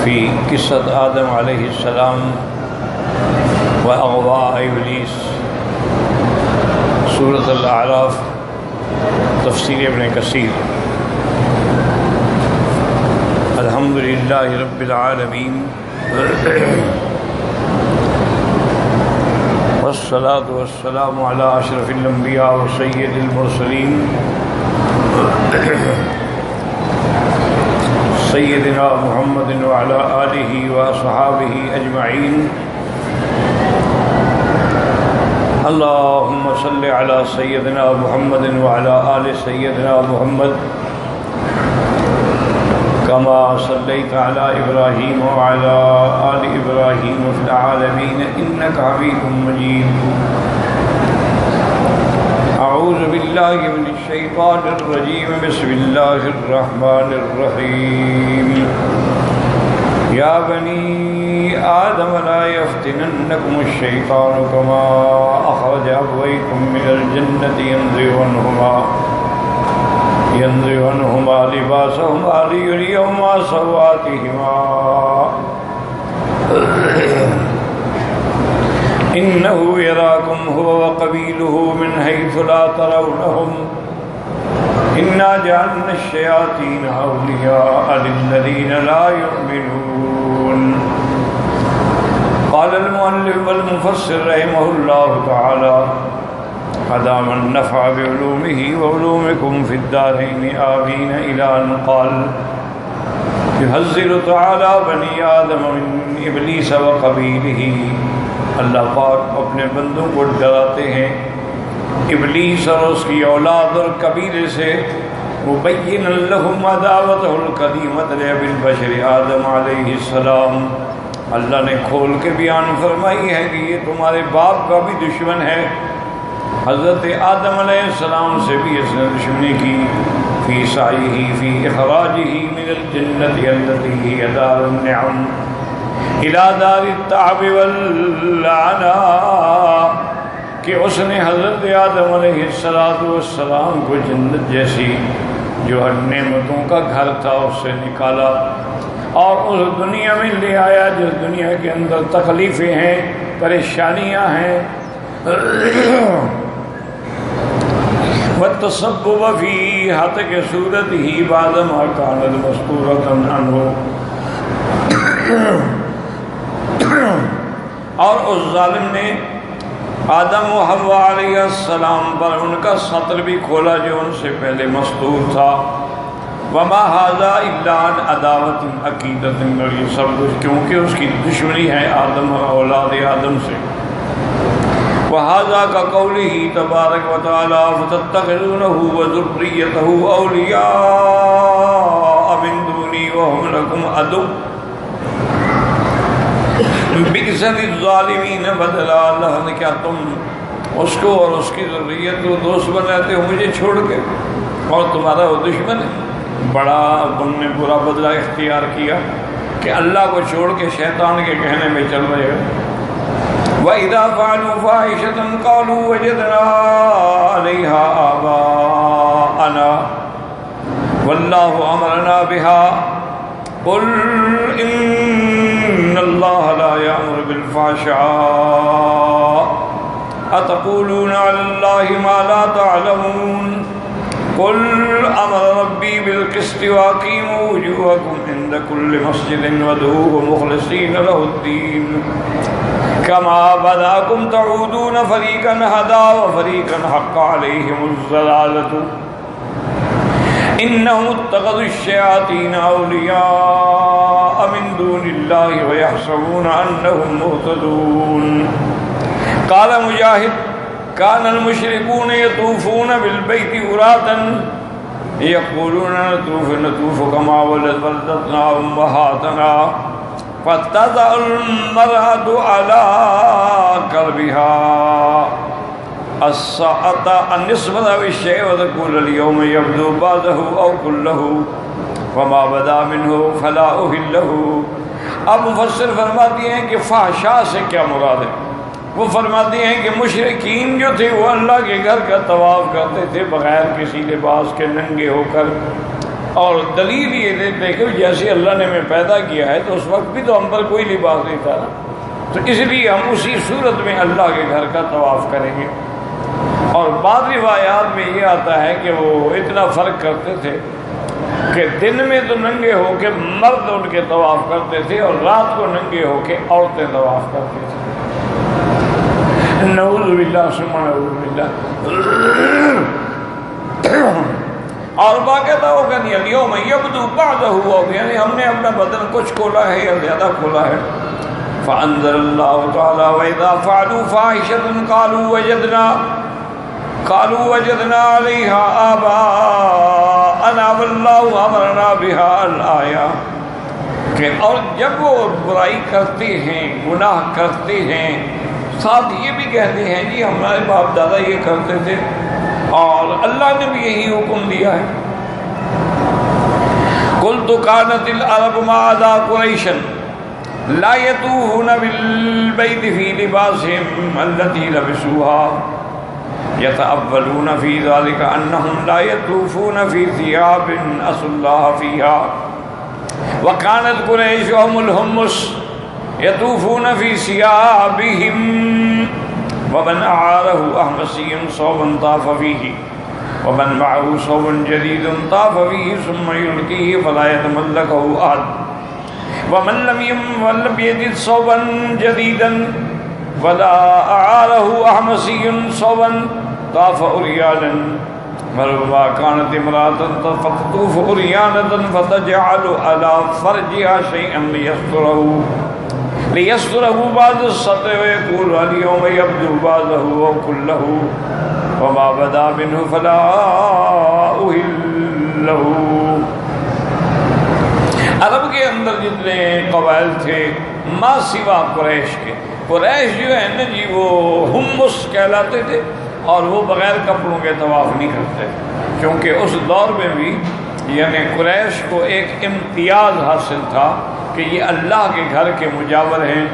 في قصة آدم عليه السلام وأغواء إبليس، سورة الأعراف، تفسیر ابن کثیر۔ الحمد للہ رب العالمین والصلاة والسلام على أشرف الأنبياء وسيد المرسلين سيدنا محمد وعلى آله وأصحابه أجمعين۔ اللهم صل على سيدنا محمد وعلى آل سيدنا محمد كما صليت على إبراهيم وعلى آل إبراهيم في العالمين إنك حميد مجيد۔ أعوذ بالله من الشيطان الرجيم، بسم الله الرحمن الرحيم۔ يا بني آدم لا يفتننكم الشيطان كما أخرج أبويكم من الجنة ينزع عنهما لباسهما ليريهما سوآتهما إنه يراكم هو وقبيله من حيث لا ترونهم إنا جعلنا الشياطين أولياء للذين لا يؤمنون۔ قال المؤلف والمفسر رحمه الله تعالى أدام النفع بعلومه وعلومكم في الدارين آمين، إلى أن قال يحذر تعالى بني آدم من إبليس وقبيله۔ اللہ پاک اپنے بندوں کو ڈراتے ہیں ابلیس اور اس کی اولاد اور قبیلے سے۔ مبین لهم عداوته القدیمۃ لأبی البشر آدم علیہ السلام، اللہ نے کھول کے بیان فرمائی ہے کہ یہ تمہارے باپ کا بھی دشمن ہے۔ حضرت آدم علیہ السلام سے بھی اس نے دشمنی کی، فی سعیہ فی اخراجہ من الجنۃ التي ہی دار النعم الى دار التعب والعناء، کہ اس نے حضرت آدم علیہ السلام کو جنت جیسی جو ہر نعمتوں کا گھر تھا اس سے نکالا اور اس دنیا میں لے آیا جس دنیا کے اندر تکلیفیں ہیں، پریشانیاں ہیں، والتسبب فی ہتک صورتہ بعد ما کانت مستورۃ عنہ، اور اس ظالم نے آدم و حوا علیہ السلام پر ان کا سطر بھی کھولا جو ان سے پہلے مستور تھا۔ وما ھذا الا عن عداوۃ عقیدۃ، اور یہ سب کچھ کیونکہ اس کی دشمنی ہے آدم اور اولاد آدم سے۔ وَهَذَا كَقَوْلِهِ تَبَارَكَ وَتَعَالَى فَتَتَّخِذُونَهُ وَذُرِّيَّتَهُ أَوْلِيَاءَ مِن دُونِي وَهُمْ لَكُمْ عَدُوٌّ بِئْسَ لِلظَّالِمِينَ بَدَلًا۔ اللہ نے کیا تم اس کو اور اس کی ذریت کو دوست بناتے ہو مجھے چھوڑ کے، اور تمہارا وہ دشمن ہے؟ بڑا تم نے برا بدلہ اختیار کیا کہ اللہ کو چھوڑ کے شیطان کے کہنے میں چل رہے ہو۔ وَإِذَا فَعَلُوا فَاحِشَةً قَالُوا وَجَدْنَا عَلَيْهَا آبَاءَنَا وَاللَّهُ أَمَرَنَا بِهَا قُلْ إِنَّ اللَّهَ لَا يَأْمُرُ بِالْفَحْشَاءِ أَتَقُولُونَ عَلَى اللَّهِ مَا لَا تَعْلَمُونَ قُلْ أَمَرَ رَبِّي بِالْقِسْطِ وَأَقِيمُوا وُجُوهَكُمْ عِندَ كُلِّ مَسْجِدٍ وَادْعُوهُ مُخْلِصِينَ لَهُ الدِّينَ كما بداكم تعودون فريقا هدى وفريقا حق عليهم الضلالة إنهم اتخذوا الشياطين أولياء من دون الله ويحسبون أنهم مهتدون۔ قال مجاهد كان المشركون يطوفون بالبيت عراة يقولون نطوف كما ولدتنا أمهاتنا، فتضع المرأة على قلبها الساعة النصف بالشيء وتقول اليوم يبدو بعضه أو كله وما بدا منه فلا أهله۔ اب مفسر فرماتی ہیں کہ فحشاء سے کیا مراد ہے؟ وہ فرماتی ہیں کہ مشرکین جو تھے وہ اللہ کے گھر کا طواف کرتے تھے بغیر کسی لباس کے، ننگے ہو کر، اور دلیل یہ دیتے کہ جیسے اللہ نے ہمیں پیدا کیا ہے تو اس وقت بھی تو ہم پر کوئی لباس نہیں تھا نا، تو اس لیے ہم اسی صورت میں اللہ کے گھر کا طواف کریں گے۔ اور بعض روایات میں یہ آتا ہے کہ وہ اتنا فرق کرتے تھے کہ دن میں تو ننگے ہو کے مرد ان کے طواف کرتے تھے اور رات کو ننگے ہو کے عورتیں طواف کرتے تھے۔ نعوذ باللہ ثم نعوذ باللہ۔ اور باقاعدہ وہ کہتے ہیں الیوم یبدو بعضہ، یعنی ہم نے اپنا بدن کچھ کھولا ہے یا زیادہ کھولا ہے۔ فانزل اللہ تعالی واذا فعلوا فاحشة قالوا وجدنا علیہا آباءنا واللہ امرنا بها الآیہ، کہ اور جب وہ برائی کرتے ہیں، گناہ کرتے ہیں، ساتھ یہ بھی کہتے ہیں جی ہمارے باپ دادا یہ کرتے تھے اور اللہ نے بھی یہی حکم دیا ہے۔ قلت كانت العرب ما عدا قریشا لا يطوفون بالبيت في لباسهم التي لبسوها يتأولون في ذلك أنهم لا يطوفون في ثياب أسوا الله فيها وكانت قريش هم الحمص يطوفون في ثيابهم ومن أعاره أحمسي صوبا طاف فيه ومن معه صوب جديد طاف فيه ثم يلقيه فلا يتملكه أحد ومن لم يجد صوبا جديدا ولا أعاره أحمسي صوبا طاف عريانا وربما كانت امرأة فتطوف عريانة فتجعل على فرجها شيئا ليستره بعد السطر ويقول اليوم يبدو بعضه أو كله وما بدا منه فلا أهله۔ عرب کے اندر جتنے قبائل تھے ما سوا قریش کے، قریش جو ہے نا جی وہ حمص کہلاتے تھے اور وہ بغیر کپڑوں کے طواف نہیں کرتے، کیونکہ اس دور میں بھی یعنی قریش کو ایک امتیاز حاصل تھا کہ یہ اللہ کے گھر کے مجاور ہیں،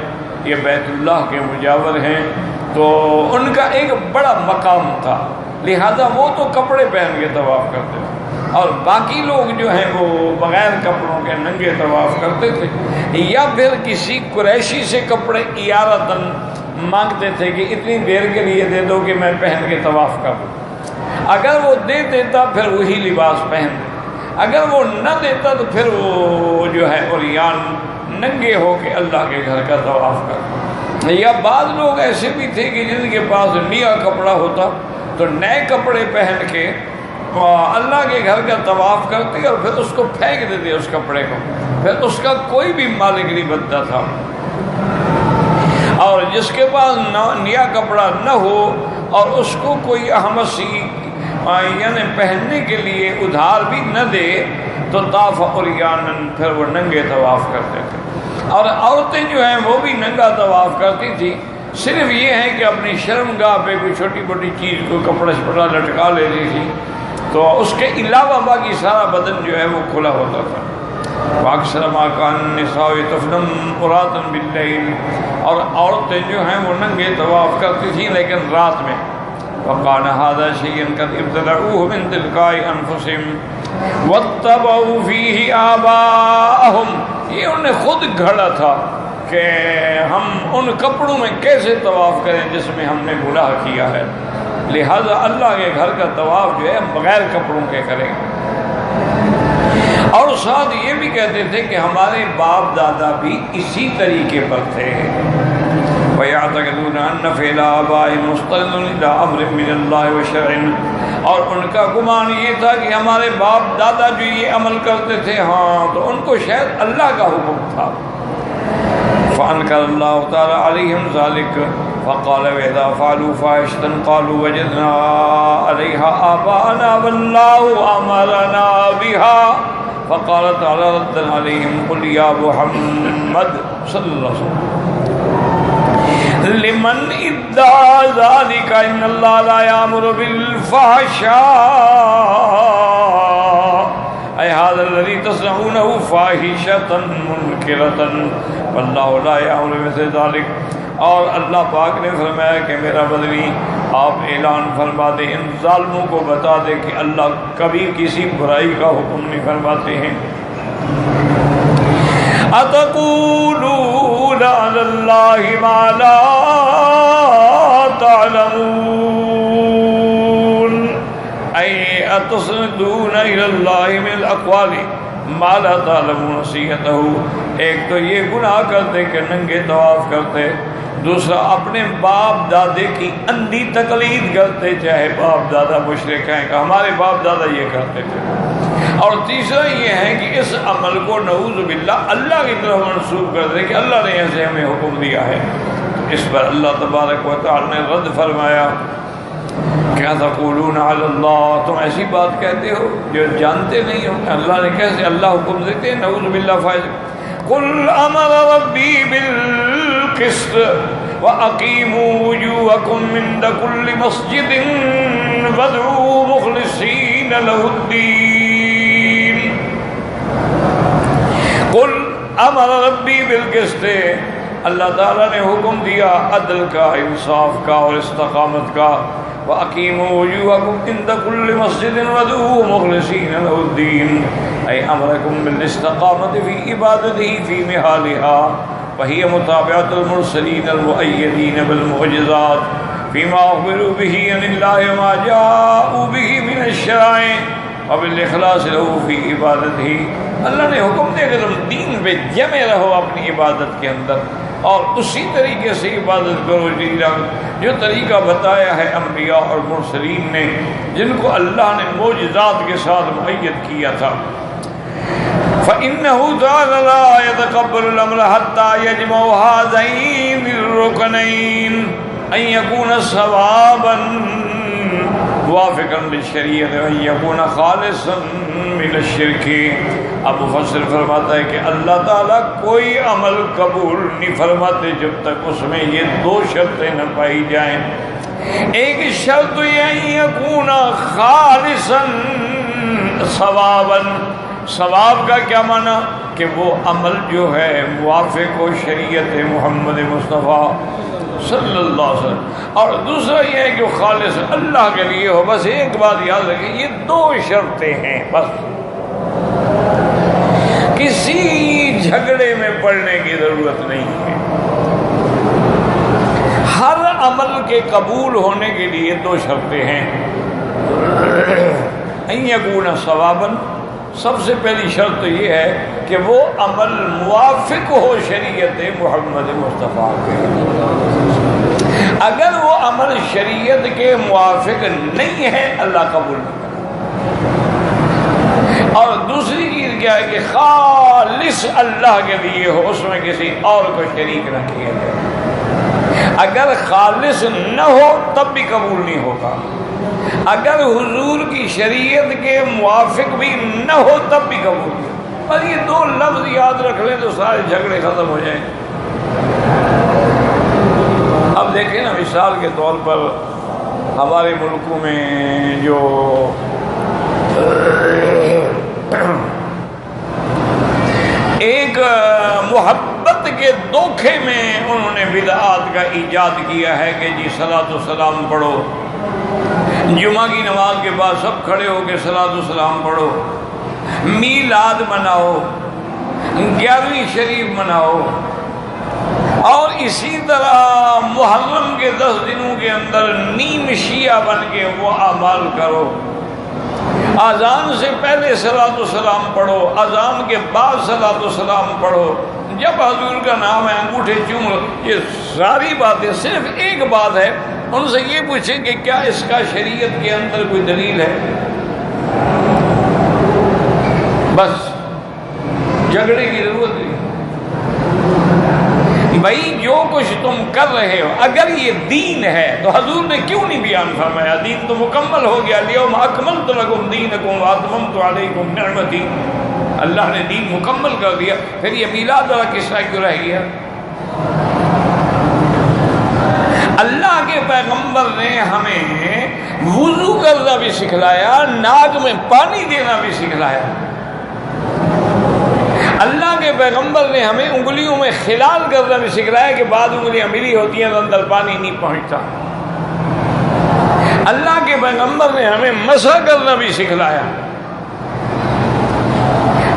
یہ بیت اللہ کے مجاور ہیں، تو ان کا ایک بڑا مقام تھا، لہذا وہ تو کپڑے پہن کے طواف کرتے تھے اور باقی لوگ جو ہیں وہ بغیر کپڑوں کے ننگے طواف کرتے تھے، یا پھر کسی قریشی سے کپڑے اعارتاً مانگتے تھے کہ اتنی دیر کے لیے دے دو کہ میں پہن کے طواف کروں۔ اگر وہ دے دیتا پھر وہی لباس پہن دے، اگر وہ نہ دیتا تو پھر وہ جو ہے عریان ننگے ہو کے اللہ کے گھر کا طواف کرتا۔ یا بعض لوگ ایسے بھی تھے کہ جن کے پاس نیا کپڑا ہوتا تو نئے کپڑے پہن کے اللہ کے گھر کا طواف کرتے اور پھر اس کو پھینک دیتے اس کپڑے کو، پھر اس کا کوئی بھی مالک نہیں بنتا تھا۔ اور جس کے پاس نیا کپڑا نہ ہو اور اس کو کوئی احمسی یعنی پہننے کے لیے ادھار بھی نہ دے تو طاف عریانن، پھر وہ ننگے طواف کرتے تھے۔ اور عورتیں جو ہیں وہ بھی ننگا طواف کرتی تھی، صرف یہ ہے کہ اپنی شرمگاہ پہ کوئی چھوٹی موٹی چیز کو کپڑا شپڑا لٹکا لیتی تھی، تو اس کے علاوہ باقی سارا بدن جو ہے وہ کھلا ہوتا تھا۔ واکثر ما کان النساء یطوفن عراۃ باللیل، اور عورتیں جو ہیں وہ ننگے طواف کرتی تھیں لیکن رات میں۔ وقال هذا شيئا قد ابتدعوه من تلقاء انفسهم واتبعوا فيه آباءهم، یہ انہیں خود گھڑا تھا کہ ہم ان کپڑوں میں کیسے طواف کریں جس میں ہم نے گناہ کیا ہے، لہذا اللہ کے گھر کا طواف جو ہے ہم بغیر کپڑوں کے کریں گے۔ اور ساتھ یہ بھی کہتے تھے کہ ہمارے باپ دادا بھی اسی طریقے پر تھے۔ وَيَعْتَقِدُونَ أَنَّ فِعْلَ آبَائِهِمْ مُسْتَنِدٌ إِلَىٰ أَمْرٍ مِّنَ اللَّهِ وَشَرْعٍ، اور ان کا گمان یہ تھا کہ ہمارے باپ دادا جو یہ عمل کرتے تھے ہاں تو ان کو شاید اللہ کا حکم تھا۔ فَأَنْكَرَ اللَّهُ تَعَالَىٰ عَلَيْهِمْ ذَلِكَ فَقَالَ وَإِذَا فَعَلُوا فَاحِشَةً قَالُوا وَجَدْنَا عَلَيْهَا آبَاءَنَا وَاللَّهُ أَمَرَنَا بِهَا فَقَالَ تَعَالَىٰ رَدًّا عَلَيْهِمْ قُلْ يَا مُحَمَّدُ صلی اللہ علیہ وسلم لمن ادعى ذلك ان الله لا يأمر بالفحشاء اے ھذا الذی تصنعونہ فاحشۃ منکرۃ واللہ لا یأمر بمثل ذلک. اور اللہ پاک نے فرمایا کہ میرا بدنی آپ اعلان فرما دیں، ان ظالموں کو بتا دے کہ اللہ کبھی کسی برائی کا حکم نہیں فرماتے ہیں. اتقولون علی اللہ ما لا تعلمون ای اتسندون الی اللہ من الاقوال ما لا تعلمون نصیحتہ. ایک تو یہ گناہ کرتے کہ ننگے طواف کرتے، دوسرا اپنے باپ دادے کی اندھی تقلید کرتے، چاہے باپ دادا مشرک ہیں کہ ہمارے باپ دادا یہ کرتے تھے. اور تیسرا یہ ہے کہ اس عمل کو نعوذ باللہ اللہ کی طرف منسوب کر دے کہ اللہ نے ایسے ہمیں حکم دیا ہے. اس پر اللہ تبارک و تعالی نے رد فرمایا کیا تقولون علی اللہ، تم ایسی بات کہتے ہو جو جانتے نہیں ہو. اللہ نے کیسے اللہ حکم دیتے ہیں نعوذ باللہ فائز. قل امر ربی بالقسط واقیموا وجوہکم عند کل مسجد وادعوا مخلصین لہ الدین. قل امر ربی بالقسط، اللہ تعالیٰ نے حکم دیا عدل کا، انصاف کا اور استقامت کا. وَأَقِيمُوا وُجُوهَكُمْ عِنْدَ كُلِّ مَسْجِدٍ وَادْعُوهُ مُخْلِصِينَ لَهُ الدِّينَ. أي أمركم بالاستقامة في عبادته في محالها، وهي متابعة المرسلين المؤيدين بالمعجزات فيما أخبروا به عن الله وما جاءوا به من الشرائع وبالإخلاص له في عبادته. اللہ نے حکم دیا کہ تم دین پہ جمے رہو اپنی عبادت کے اندر، اور اسی طریقے سے عبادت کرو جو طریقہ بتایا ہے انبیاء اور مرسلین نے، جن کو اللہ نے معجزات کے ساتھ مؤید کیا تھا. فَإِنَّهُ تَعَالَى لَا يَتَقَبَّلُ الْأَمْرَ حَتَّى يَجْمَعَ هَذَيْنِ الرُّكْنَيْنِ أَن يَكُونَ صَوَابًا موافقاً للشریعت وَأَن يَكُونَ خَالِصًا مِنَ الشِّرْكِ. اب مفسر فرماتا ہے کہ اللہ تعالیٰ کوئی عمل قبول نہیں فرماتے جب تک اس میں یہ دو شرطیں نہ پائی جائیں. ایک شرط یہ یکون خالصا ثوابا. ثواب کا کیا معنی کہ وہ عمل جو ہے موافق ہو شریعت محمد مصطفیٰ صلی اللہ علیہ وسلم، اور دوسرا یہ ہے کہ وہ خالص اللہ کے لیے ہو. بس ایک بات یاد رکھیں، یہ دو شرطیں ہیں بس. کسی جھگڑے میں پڑنے کی ضرورت نہیں ہے. ہر عمل کے قبول ہونے کے لیے دو شرطیں ہیں. ان یکون ثوابا، سب سے پہلی شرط یہ ہے کہ وہ عمل موافق ہو شریعت محمد مصطفیٰ کے. اگر وہ عمل شریعت کے موافق نہیں ہے اللہ قبول نہیں کرے. اور دوسری چیز کیا ہے کہ خالص اللہ کے لیے ہو، اس میں کسی اور کو شریک نہ کیا جائے. اگر خالص نہ ہو تب بھی قبول نہیں ہوگا. اگر حضور کی شریعت کے موافق بھی نہ ہو تب بھی قبول نہیں. بس یہ دو لفظ یاد رکھ لیں تو سارے جھگڑے ختم ہو جائیں. اب دیکھیں نا، مثال کے طور پر ہمارے ملکوں میں جو ایک محبت کے دھوکے میں انہوں نے بدعات کا ایجاد کیا ہے کہ جی صلاۃ و سلام پڑھو، جمعہ کی نماز کے بعد سب کھڑے ہو کے صلاۃ و سلام پڑھو، میلاد مناؤ، 11ویں شریف مناؤ، اور اسی طرح محرم کے 10 دنوں کے اندر نیم شیعہ بن کے وہ اعمال کرو. اذان سے پہلے صلاۃ و سلام پڑھو، اذان کے بعد صلاۃ و سلام پڑھو، جب حضور کا نام ہے انگوٹھے چوم لو. یہ ساری باتیں صرف ایک بات ہے، ان سے یہ پوچھیں کہ کیا اس کا شریعت کے اندر کوئی دلیل ہے؟ بس جھگڑے کی ضرورت نہیں. بھائی جو کچھ تم کر رہے ہو اگر یہ دین ہے تو حضور نے کیوں نہیں بیان فرمایا دین تو مکمل ہو گیا، اليوم اکملت لکم دینکم واتممت علیکم نعمتی. اللہ نے دین مکمل کر دیا، پھر یہ میلاد والا قصہ کیوں رہ گیا؟ اللہ کے پیغمبر نے ہمیں وضو کرنا بھی سکھلایا، ناک میں پانی دینا بھی سکھلایا. اللہ کے پیغمبر نے ہمیں انگلیوں میں خلال کرنا بھی سکھلایا کہ بعض انگلیاں ملی ہوتی ہیں تو اندر پانی نہیں پہنچتا۔ اللہ کے پیغمبر نے ہمیں مسح کرنا بھی سکھلایا۔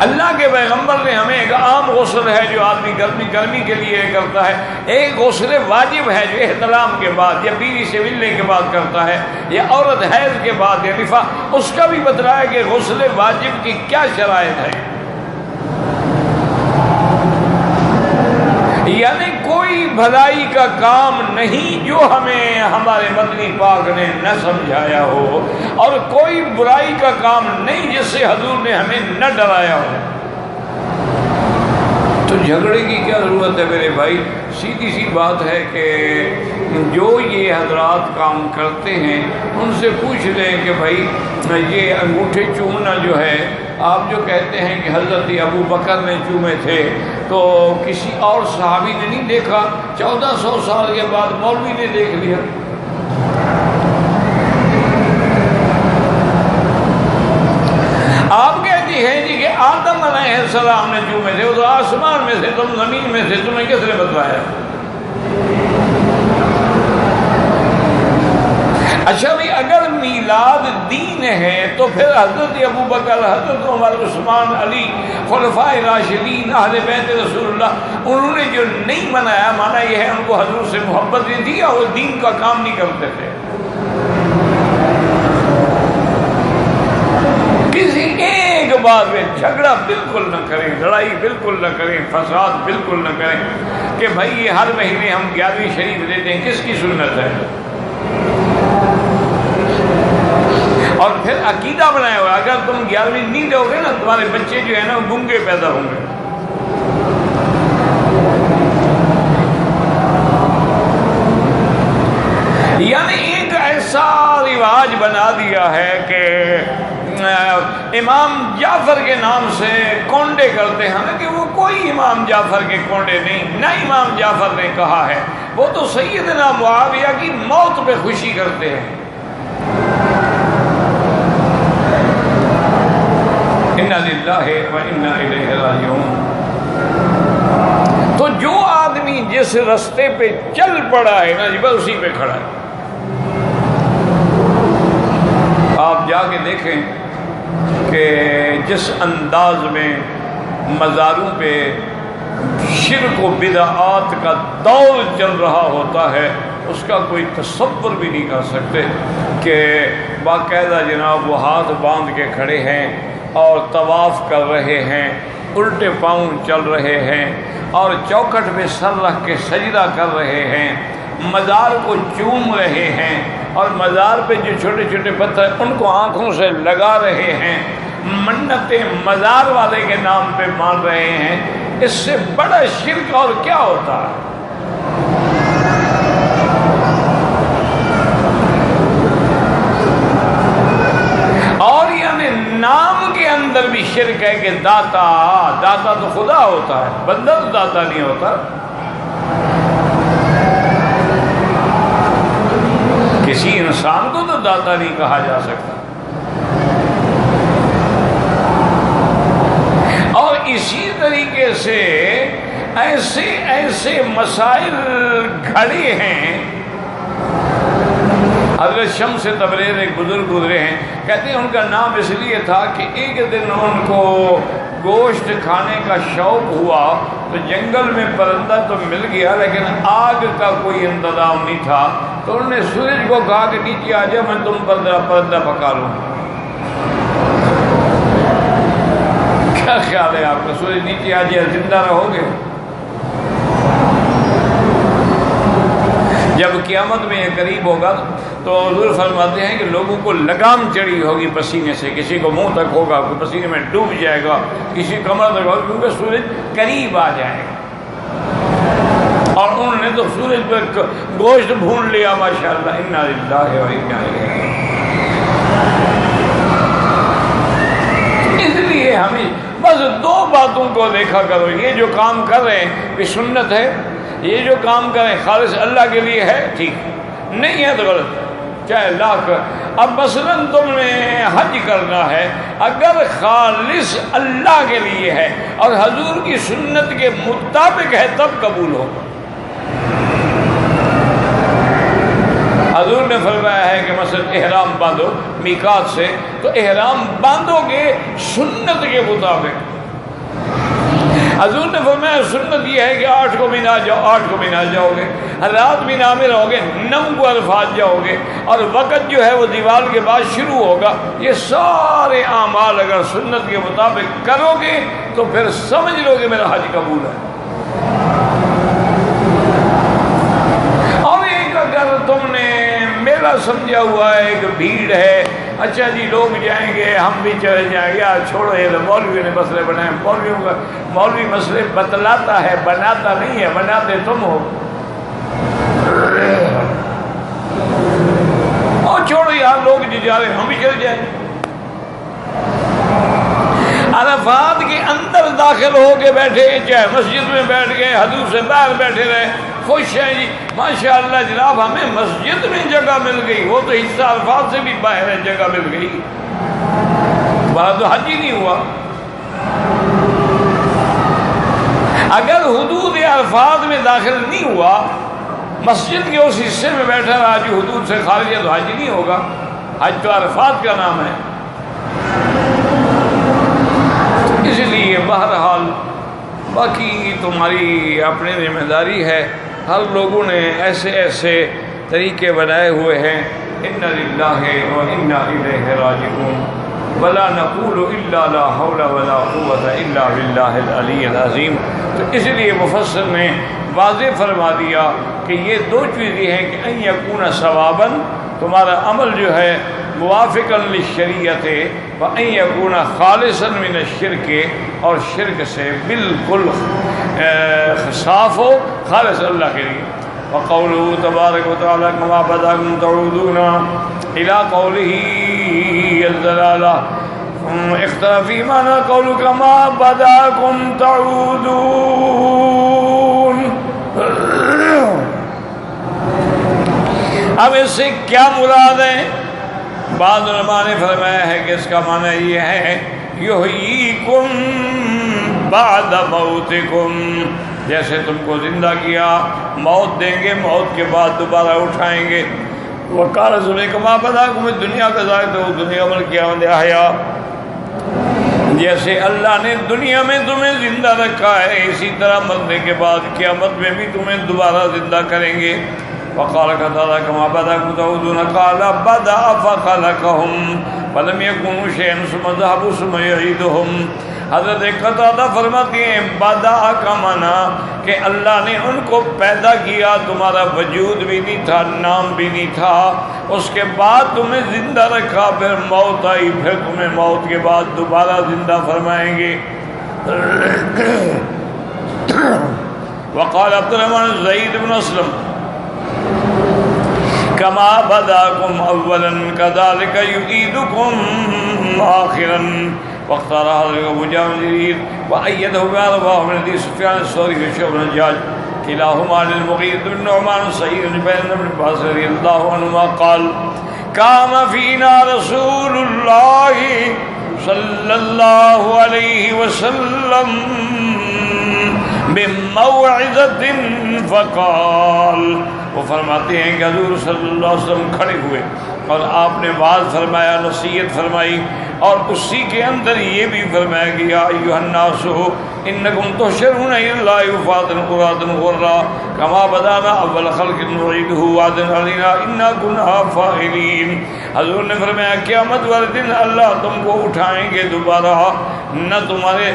اللہ کے پیغمبر نے ہمیں ایک عام غسل ہے جو آدمی گرمی کے لیے کرتا ہے، ایک غسل واجب ہے جو احتلام کے بعد یا بیوی سے ملنے کے بعد کرتا ہے، یا عورت حیض کے بعد یا نفاس، اس کا بھی بتلایا کہ غسل واجب کی کیا شرائط ہے۔ یعنی کوئی بھلائی کا کام نہیں جو ہمیں ہمارے مدنی پاک نے نہ سمجھایا ہو، اور کوئی برائی کا کام نہیں جس سے حضور نے ہمیں نہ ڈرایا ہو۔ تو جھگڑے کی کیا ضرورت ہے میرے بھائی؟ سیدھی سی بات ہے کہ جو یہ حضرات کام کرتے ہیں ان سے پوچھ لیں کہ بھائی یہ انگوٹھے چومنا جو ہے، آپ جو کہتے ہیں کہ حضرت ابو بکر نے چومے تھے، تو کسی اور صحابی نے نہیں دیکھا؟ 1400 سال کے بعد مولوی نے دیکھ لیا۔ آپ کہتی ہیں جی کہ آدم علیہ السلام نے چومے تھے، وہ تو آسمان میں سے، تم زمین میں سے، تمہیں کس نے بتلایا؟ اچھا بھی اگر میلاد دین ہے تو پھر حضرت ابو بکر، حضرت عمر، عثمان، علی، خلفائے راشدین، اہل بیت رسول اللہ، انہوں نے جو نہیں منایا، مانا یہ ہے ان کو حضور سے محبت نہیں تھی اور وہ دین کا کام نہیں کرتے تھے۔ کسی ایک بات میں جھگڑا بالکل نہ کریں، لڑائی بالکل نہ کریں، فساد بالکل نہ کریں کہ بھائی یہ ہر مہینے ہم 11ویں شریف دیتے ہیں، کس کی سنت ہے؟ اور پھر عقیدہ بنایا ہوا اگر تم 11ویں نہیں دو گے نا، تمہارے بچے جو ہے نا گنگے پیدا ہوں گے۔ یعنی ایک ایسا رواج بنا دیا ہے کہ امام جعفر کے نام سے کونڈے کرتے ہیں، کہ وہ کوئی امام جعفر کے کونڈے نہیں، نہ امام جعفر نے کہا ہے، وہ تو سیدنا معاویہ کی موت پہ خوشی کرتے ہیں۔ اِنَّا لِلَّهِ وَإِنَّا إِلَيْهِ رَاجِعُونَ۔ تو جو آدمی جس رستے پہ چل پڑا ہے نا جی، بس اسی پہ کھڑا ہے۔ آپ جا کے دیکھیں کہ جس انداز میں مزاروں پہ شرک و بدعات کا دور چل رہا ہوتا ہے، اس کا کوئی تصور بھی نہیں کر سکتے کہ باقاعدہ جناب وہ ہاتھ باندھ کے کھڑے ہیں اور طواف کر رہے ہیں، الٹے پاؤں چل رہے ہیں، اور چوکھٹ میں سر رکھ کے سجدہ کر رہے ہیں، مزار کو چوم رہے ہیں، اور مزار پہ جو چھوٹے چھوٹے پتھر ان کو آنکھوں سے لگا رہے ہیں، منتیں مزار والے کے نام پہ مان رہے ہیں۔ اس سے بڑا شرک اور کیا ہوتا ہے؟ اور یعنی نام کے اندر بھی شرک ہے کہ داتا تو خدا ہوتا ہے، بندہ تو داتا نہیں ہوتا۔ کسی انسان کو تو داتا نہیں کہا جا سکتا۔ اور اسی طریقے سے ایسے مسائل کھڑے ہیں۔ حضرت شمس تبریز ایک بزرگ گزرے ہیں، کہتے ہیں ان کا نام اس لیے تھا کہ ایک دن ان کو گوشت کھانے کا شوق ہوا تو جنگل میں پرندہ تو مل گیا لیکن آگ کا کوئی انتظام نہیں تھا، تو انہوں نے سورج کو کہا کہ نیچے آ جاؤ، میں تم پرندہ پکا لوں۔ کیا خیال ہے آپ کا؟ سورج نیچے آ جائے زندہ رہو گے؟ جب قیامت میں یہ قریب ہوگا تو حضور فرماتے ہیں کہ لوگوں کو لگام چڑھی ہوگی پسینے سے، کسی کو منہ تک ہوگا، کوئی پسینے میں ڈوب جائے گا، کسی کمر تک ہوگا، کیونکہ سورج قریب آ جائے گا۔ اور انہوں نے تو سورج پہ گوشت بھون لیا، ماشاءاللہ۔ انا للہ و انا الیہ۔ اس لیے ہمیں بس دو باتوں کو دیکھا کرو، یہ جو کام کر رہے ہیں یہ سنت ہے، یہ جو کام کریں خالص اللہ کے لیے ہے، ٹھیک، نہیں ہے تو غلط، چاہے لاکھ اب مثلا تم نے حج کرنا ہے، اگر خالص اللہ کے لیے ہے اور حضور کی سنت کے مطابق ہے تب قبول ہوگا۔ حضور نے فرمایا ہے کہ مثلا احرام باندھو میقات سے، تو احرام باندھو گے سنت کے مطابق۔ حضور نے فرمایا سنت یہ ہے کہ 8 کو مینا جاؤ، 8 کو مینا جاؤ گے، رات مینا میں رہو گے، 9 کو عرفات جاؤ گے، اور وقت جو ہے وہ دیوال کے بعد شروع ہوگا۔ یہ سارے اعمال اگر سنت کے مطابق کرو گے تو پھر سمجھ لو کہ میرا حج قبول ہے۔ اور ایک اگر تم نے میرا سمجھا ہوا ہے کہ بھیڑ ہے، اچھا جی لوگ جائیں گے ہم بھی چلے جائیں گے، چھوڑو یہ مولوی نے مسئلے بنائے، مولوی مسئلے بتلاتا ہے، بناتا نہیں ہے، بناتے تم ہو۔ اور چھوڑو یار لوگ جو جا رہے ہیں ہم بھی چلے جائیں گے۔ عرفات کے اندر داخل ہو کے بیٹھے، چاہے مسجد میں بیٹھ گئے، حضور سے باہر بیٹھے رہے، خوش ہیں جی ماشاءاللہ جناب ہمیں مسجد میں جگہ مل گئی، وہ تو حصہ عرفات سے بھی باہر ہے، جگہ مل گئی، بات تو حج ہی نہیں ہوا۔ اگر حدود عرفات میں داخل نہیں ہوا، مسجد کے اس حصے میں بیٹھا رہا جو حدود سے خارج ہے، تو حج نہیں ہوگا۔ حج تو عرفات کا نام ہے۔ اس لیے بہرحال باقی تمہاری اپنی ذمہ داری ہے، ہر لوگوں نے ایسے ایسے طریقے بنائے ہوئے ہیں، انا للہ و انا الیہ راجعون، ولا نقول الا لا حول ولا قوۃ الا باللہ العلی العظیم۔ تو اس لیے مفسر نے واضح فرما دیا کہ یہ 2 چیزیں ہیں کہ ان یکون ثوابا، تمہارا عمل جو ہے موافقا للشریعت، وان یکون خالصا من الشرک، اور شرک سے بالکل صاف ہو، خالص اللہ کے لیے۔ وقوله تبارک وتعالی کما بداکم تعودون الى قوله الجلالہ اختلاف فی معنی قول کما بداکم تعودون۔ اب اس سے کیا مراد ہے؟ بعض علماء نے فرمایا ہے کہ اس کا معنی یہ ہے یحییکم بعد موتکم، جیسے تم کو زندہ کیا موت دیں گے، موت کے بعد دوبارہ اٹھائیں گے۔ وقال رسول کما بداکم دنیا کا ذات ہو، دنیا میں قیامت احیا، جیسے اللہ نے دنیا میں تمہیں زندہ رکھا ہے اسی طرح مرنے کے بعد قیامت میں بھی تمہیں دوبارہ زندہ کریں گے۔ وقال تعالی کما بداکم تعودون قال بدا فخلقهم فلم يكونوا شيئا ثم ذهبوا ثم يعيدهم۔ حضرت قتادہ فرماتے ہیں بدا کا معنی کہ اللہ نے ان کو پیدا کیا، تمہارا وجود بھی نہیں تھا، نام بھی نہیں تھا، اس کے بعد تمہیں زندہ رکھا، پھر موت آئی، پھر تمہیں موت کے بعد دوبارہ زندہ فرمائیں گے۔ وقال عبد الرحمن زید بن اسلم کما بداکم اولا کذالک یعیدکم آخرا۔ واختار حضرت ابو جعفر جریر وأيده بأربعة من حديث سفيان الثوري وشعبة بن الحجاج كلاهما عن المغيرة بن نعمان سعيد بن ابن عباس رضي الله عنهما قال قام فينا رسول الله صلى الله عليه وسلم بموعظة فقال، وہ فرماتے ہیں کہ حضور صلی اللہ علیہ وسلم کھڑے ہوئے اور آپ نے واعظ فرمایا، نصیحت فرمائی، اور اسی کے اندر یہ بھی فرمایا کہ یا ایھا الناس انکم تحشرون الی اللہ وفادا قرادا غرا کما بدانا اول خلق نعیدہ وعدا علینا انا کنا فاعلین۔ حضور نے فرمایا قیامت والے دن اللہ تم کو اٹھائیں گے دوبارہ، نہ تمہارے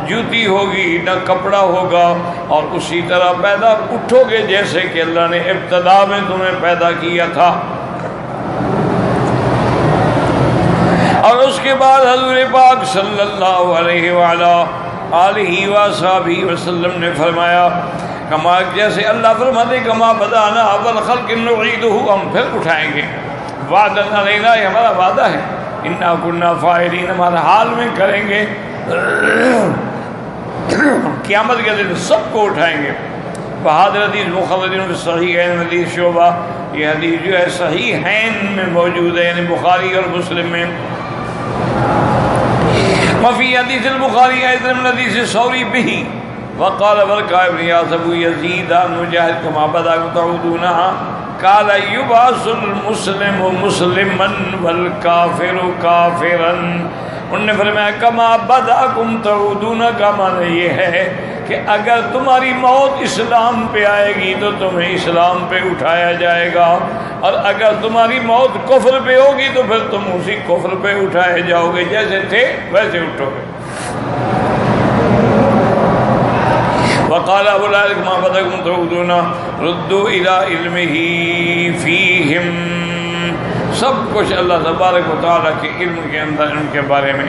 جوتی ہوگی نہ کپڑا ہوگا، اور اسی طرح پیدا اٹھو گے جیسے کہ اللہ نے ابتدا میں تمہیں پیدا کیا تھا۔ اور اس کے بعد حضور پاک صلی اللہ علیہ وآلہ آلہ وصحبہ وسلم نے فرمایا کما، جیسے اللہ فرماتے کما بدانا اول خلق نعیدہ، ہم پھر اٹھائیں گے، وعدا علینا، یہ ہمارا وعدہ ہے، انا کنا فاعلین، ہمارا حال میں کریں گے، قیامت کے دن سب کو اٹھائیں گے۔ بہادر حدیث مخرج فی الصحیحین حدیث شعبہ، یہ حدیث جو ہے صحیحین میں موجود ہے، یعنی بخاری اور مسلم میں۔ وفی حدیث البخاری ایضا من حدیث ثوری به وقال برکہ ابن یاس ابو یزید مجاہد کما بدأکم تعودون قال یبعث المسلم مسلما والکافر کافرا۔ انہوں نے فرمایا کما بدأکم تعودون کا معنی یہ ہے کہ اگر تمہاری موت اسلام پہ آئے گی تو تمہیں اسلام پہ اٹھایا جائے گا، اور اگر تمہاری موت کفر پہ ہوگی تو پھر تم اسی کفر پہ اٹھائے جاؤ گے، جیسے تھے ویسے اٹھو گے۔ وقال ابو العالیہ کما بدأکم تعودون ردوا الی علمہ فیہم۔ سب کچھ اللہ تبارک و تعالیٰ کے علم کے اندر ان کے بارے میں۔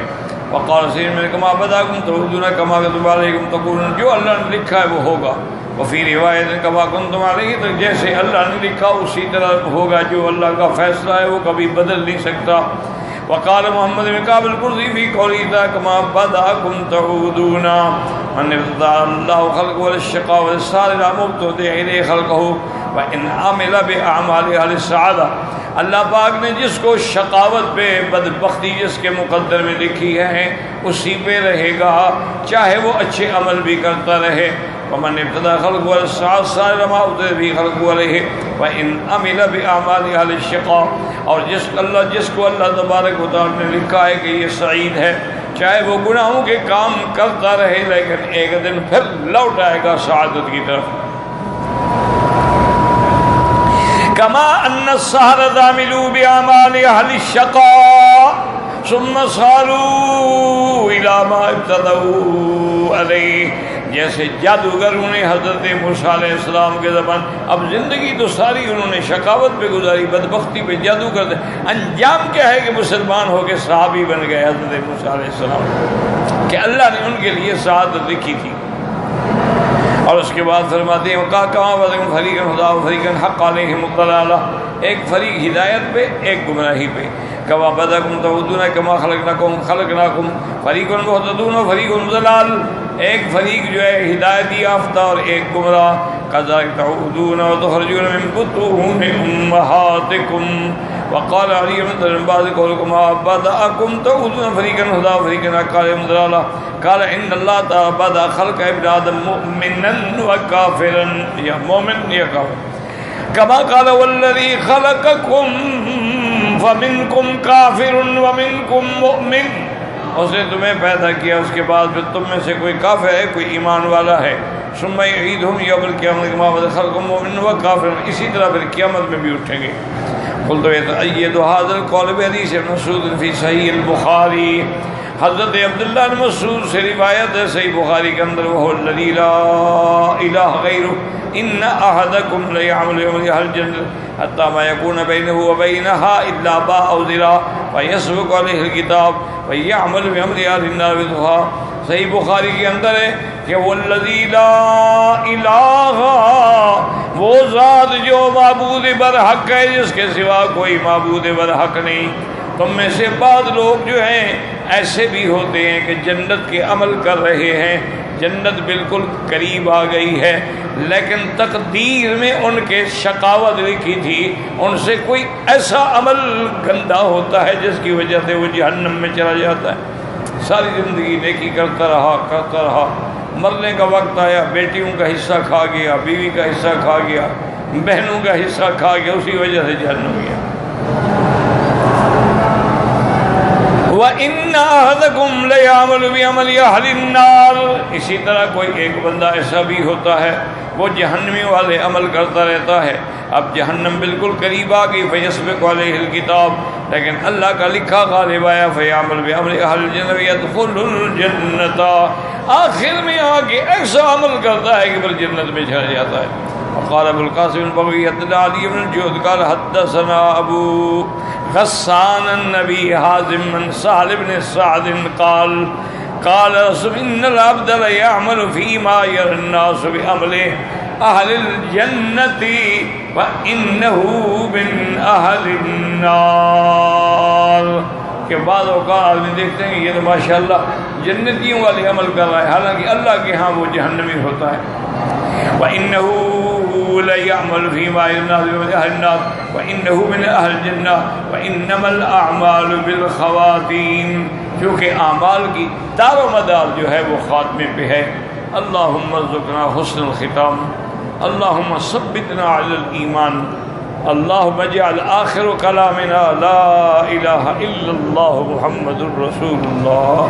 وقال سید میں کما بدأکم تعودون کما کتب علیکم تکونون، جو اللہ نے لکھا ہے وہ ہوگا۔ وفی روایت کما کنتم علیہ، تو جیسے اللہ نے لکھا اسی طرح ہوگا، جو اللہ کا فیصلہ ہے وہ کبھی بدل نہیں سکتا۔ وقال محمد بن کعب القرظی فی قوله کما بدأکم تعودون من ابتدأ اللہ خلقہ وللشقاء وللسعادة لا مبتدئ الیہ خلقہ وان عمل باعمال اہل السعادة۔ اللہ پاک نے جس کو شقاوت پہ بدبختی جس کے مقدر میں لکھی ہے اسی پہ رہے گا، چاہے وہ اچھے عمل بھی کرتا رہے۔ ومن ابتدأ خلقہ وللسعادة لا مبتدئ الیہ خلقہ علیہ وان عمل باعمال اہل الشقاء، اور جس کو اللہ تبارک و تعالیٰ نے لکھا ہے کہ یہ سعید ہے، چاہے وہ گناہوں کے کام کرتا رہے لیکن ایک دن پھر لوٹ آئے گا سعادت کی طرف۔ کما ان السحرة عملوا باعمال اہل الشقاء ثم صاروا الى ما ابتدؤوا علیہ، جیسے جادوگروں نے حضرت موسیٰ علیہ السلام کے زبان، اب زندگی تو ساری انہوں نے شقاوت پہ گزاری، بدبختی پہ، جادو کرتے، انجام کیا ہے کہ مسلمان ہو کے صحابی بن گئے حضرت موسیٰ علیہ السلام، کہ اللہ نے ان کے لیے سعادت لکھی تھی۔ اور اس کے بعد فرماتے ہیں کہاں بدأکم فریقا ہدی و فریقا حق علیہم الضلالہ، ایک فریق ہدایت پہ ایک گمراہی پہ۔ کما بدأکم تعودون کما خلقناکم فریق مہتدون و فریق ضلال، ایک فریق جو ہے ہدایت یافتہ اور ایک گمراہ۔ کذالک تعودون وتخرجون من بطون امہاتکم۔ وقال علی بن بعض قولکم بدأکم تعودون فریقا ہدی و فریقا حق علیہم الضلالہ قال ان اللہ تعالی بدأ خلق ابن آدم مؤمنا وکافرا، یا مومن یا کافر۔ کما قال والذی خلقکم فمنکم کافر ومنکم مؤمن، اس نے تمہیں پیدا کیا، اس کے بعد پھر تم میں سے کوئی کافر ہے کوئی ایمان والا ہے۔ ثم یعیدہم یوم القیامۃ کما بدأ خلقکم مؤمنا وکافرا، اسی طرح پھر قیامت میں بھی اٹھیں گے۔ قلت یتأید ھذا القول بحدیث ابن مسعود فی صحیح البخاری، حضرت عبداللہ بن مسعود سے روایت ہے صحیح بخاری کے اندر، وہ الذی لا الہ غیرہ ان احدکم لیعمل یوم الجنۃ حتی ما یکون بینہ وبینہا الا باء او ذراع فیسبق علیہ الکتاب فیعمل بعمل اہل النار بدھا۔ صحیح بخاری کے اندر ہے کہ والذی لا الہ، وہ ذات جو معبود برحق ہے جس کے سوا کوئی معبود برحق نہیں۔ تم میں سے بعض لوگ جو ہیں ایسے بھی ہوتے ہیں کہ جنت کے عمل کر رہے ہیں، جنت بالکل قریب آ گئی ہے، لیکن تقدیر میں ان کے شقاوت لکھی تھی، ان سے کوئی ایسا عمل گندا ہوتا ہے جس کی وجہ سے وہ جہنم میں چلا جاتا ہے۔ ساری زندگی نیکی کرتا رہا، مرنے کا وقت آیا بیٹیوں کا حصہ کھا گیا، بیوی کا حصہ کھا گیا، بہنوں کا حصہ کھا گیا، اسی وجہ سے جہنم گیا۔ وَإِنَّ أَحَدَكُمْ لَيَعْمَلُ بِعَمَلِ أَهْلِ النَّارِ، اسی طرح کوئی ایک بندہ ایسا بھی ہوتا ہے وہ جہنمی والے عمل کرتا رہتا ہے، اب جہنم بالکل قریب آ گئی، فَيَسْبِقُ عَلَيْهِ الْكِتَابُ، لیکن اللہ کا لکھا غالب آیا، فَيَعْمَلُ بِعَمَلِ أَهْلِ الْجَنَّةِ وَيَدْخُلُ الْجَنَّةَ، آخر میں آ کے ایسا عمل کرتا ہے کہ پھر جنت میں چلا جاتا ہے۔ وقال ابو القاسم البغوی حدثنا علی بن الجود قال حدثنا ابو غسان النبی حازم من سهل بن سعد قال قال رسول ان العبد ليعمل فيما يرى الناس بعمله اهل الجنة وانه من اهل النار، کہ بعض اوقات آدمی دیکھتے ہیں یہ تو ماشاءاللہ جنتیوں والے عمل کر رہا ہے، حالانکہ اللہ کے ہاں وہ جہنمی ہوتا ہے۔ وَإِنَّهُ لَيَعْمَلُ فِيمَا يُنَادِ أَهْلِ النَّارِ وَإِنَّهُ مِنْ أَهْلِ الْجَنَّةِ وَإِنَّمَا الْأَعْمَالُ بِالْخَوَاتِيمِ، کیونکہ اعمال کی دار و مدار جو ہے وہ خاتمے پہ ہے۔ اللہم ارزقنا حسن الختام، اللہم ثبتنا علی الایمان، اللہم اجعل آخر کلامنا لا الہ الا اللہ محمد الرسول اللہ۔